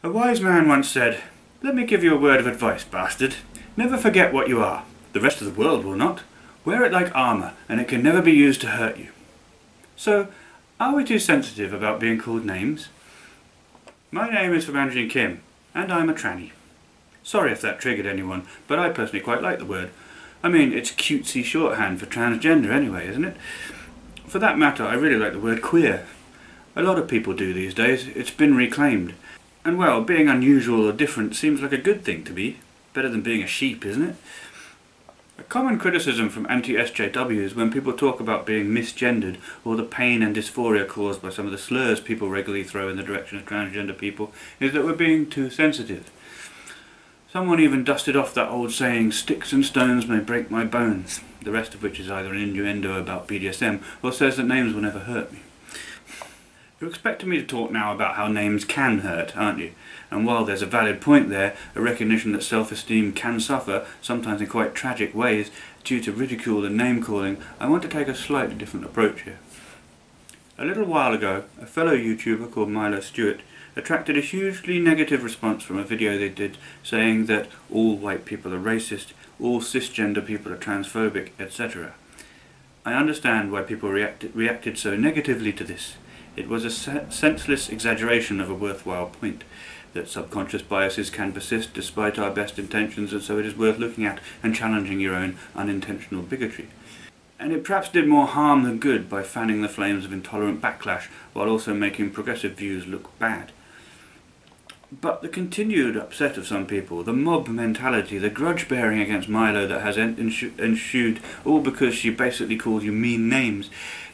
A wise man once said, "Let me give you a word of advice, bastard. Never forget what you are. The rest of the world will not. Wear it like armour, and it can never be used to hurt you." So, are we too sensitive about being called names? My name is Famanjin Kim, and I'm a tranny. Sorry if that triggered anyone, but I personally quite like the word. I mean, it's cutesy shorthand for transgender anyway, isn't it? For that matter, I really like the word queer. A lot of people do these days. It's been reclaimed. And well, being unusual or different seems like a good thing to be. Better than being a sheep, isn't it? A common criticism from anti-SJWs when people talk about being misgendered or the pain and dysphoria caused by some of the slurs people regularly throw in the direction of transgender people is that we're being too sensitive. Someone even dusted off that old saying, "Sticks and stones may break my bones," the rest of which is either an innuendo about BDSM or says that names will never hurt me. You're expecting me to talk now about how names can hurt, aren't you? And while there's a valid point there, a recognition that self-esteem can suffer, sometimes in quite tragic ways, due to ridicule and name-calling, I want to take a slightly different approach here. A little while ago, a fellow YouTuber called Milo Stewart attracted a hugely negative response from a video they did saying that all white people are racist, all cisgender people are transphobic, etc. I understand why people reacted so negatively to this. It was a senseless exaggeration of a worthwhile point, that subconscious biases can persist despite our best intentions, and so it is worth looking at and challenging your own unintentional bigotry. And it perhaps did more harm than good by fanning the flames of intolerant backlash while also making progressive views look bad. But the continued upset of some people, the mob mentality, the grudge bearing against Milo that has ensued, all because she basically called you mean names,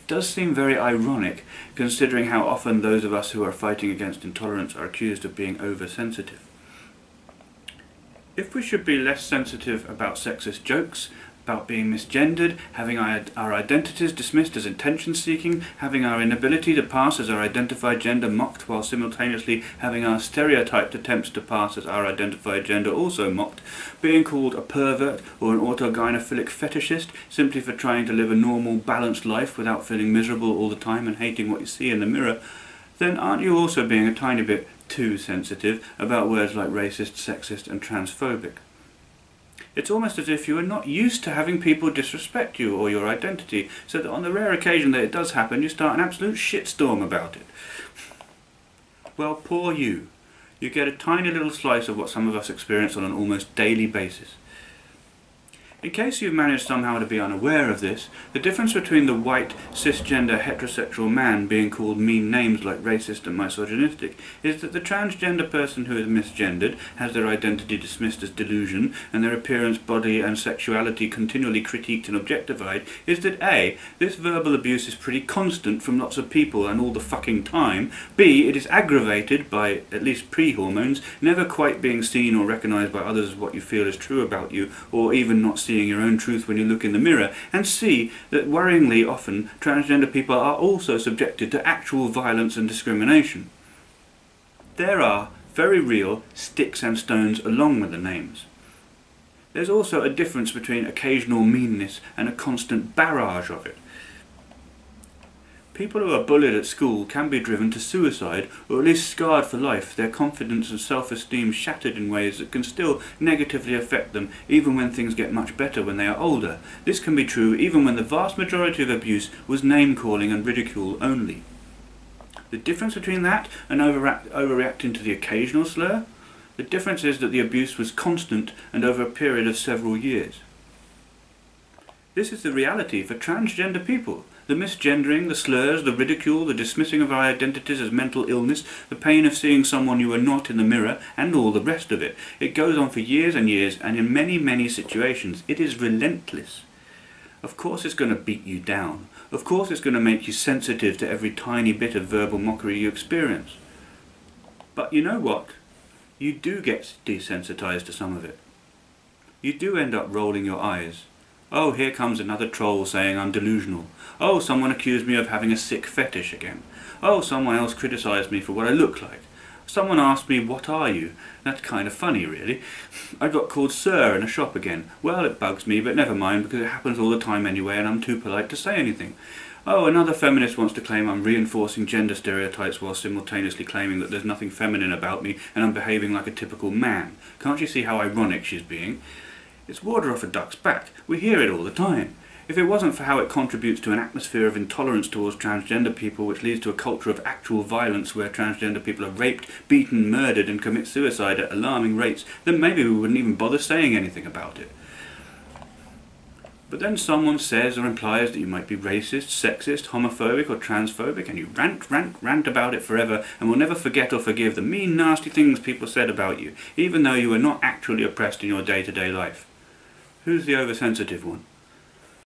does seem very ironic, considering how often those of us who are fighting against intolerance are accused of being oversensitive. If we should be less sensitive about sexist jokes, about being misgendered, having our identities dismissed as attention-seeking, having our inability to pass as our identified gender mocked while simultaneously having our stereotyped attempts to pass as our identified gender also mocked, being called a pervert or an autogynephilic fetishist simply for trying to live a normal, balanced life without feeling miserable all the time and hating what you see in the mirror, then aren't you also being a tiny bit too sensitive about words like racist, sexist and transphobic? It's almost as if you are not used to having people disrespect you or your identity, so that on the rare occasion that it does happen, you start an absolute shitstorm about it. Well, poor you. You get a tiny little slice of what some of us experience on an almost daily basis. In case you've managed somehow to be unaware of this, the difference between the white, cisgender, heterosexual man being called mean names like racist and misogynistic is that the transgender person who is misgendered, has their identity dismissed as delusion, and their appearance, body and sexuality continually critiqued and objectified, is that A, this verbal abuse is pretty constant from lots of people and all the fucking time, B, it is aggravated by, at least pre-hormones, never quite being seen or recognised by others as what you feel is true about you, or even not seeing your own truth when you look in the mirror, and C, that worryingly often transgender people are also subjected to actual violence and discrimination. There are very real sticks and stones along with the names. There's also a difference between occasional meanness and a constant barrage of it. People who are bullied at school can be driven to suicide, or at least scarred for life, their confidence and self-esteem shattered in ways that can still negatively affect them even when things get much better when they are older. This can be true even when the vast majority of abuse was name-calling and ridicule only. The difference between that and overreacting to the occasional slur? The difference is that the abuse was constant and over a period of several years. This is the reality for transgender people. The misgendering, the slurs, the ridicule, the dismissing of our identities as mental illness, the pain of seeing someone you are not in the mirror, and all the rest of it. It goes on for years and years, and in many, many situations, it is relentless. Of course it's going to beat you down. Of course it's going to make you sensitive to every tiny bit of verbal mockery you experience. But you know what? You do get desensitized to some of it. You do end up rolling your eyes. Oh, here comes another troll saying I'm delusional. Oh, someone accused me of having a sick fetish again. Oh, someone else criticised me for what I look like. Someone asked me, "What are you?" That's kind of funny, really. I got called sir in a shop again. Well, it bugs me, but never mind, because it happens all the time anyway, and I'm too polite to say anything. Oh, another feminist wants to claim I'm reinforcing gender stereotypes while simultaneously claiming that there's nothing feminine about me and I'm behaving like a typical man. Can't you see how ironic she's being? It's water off a duck's back. We hear it all the time. If it wasn't for how it contributes to an atmosphere of intolerance towards transgender people, which leads to a culture of actual violence where transgender people are raped, beaten, murdered and commit suicide at alarming rates, then maybe we wouldn't even bother saying anything about it. But then someone says or implies that you might be racist, sexist, homophobic or transphobic, and you rant about it forever and will never forget or forgive the mean, nasty things people said about you, even though you were not actually oppressed in your day-to-day life. Who's the oversensitive one?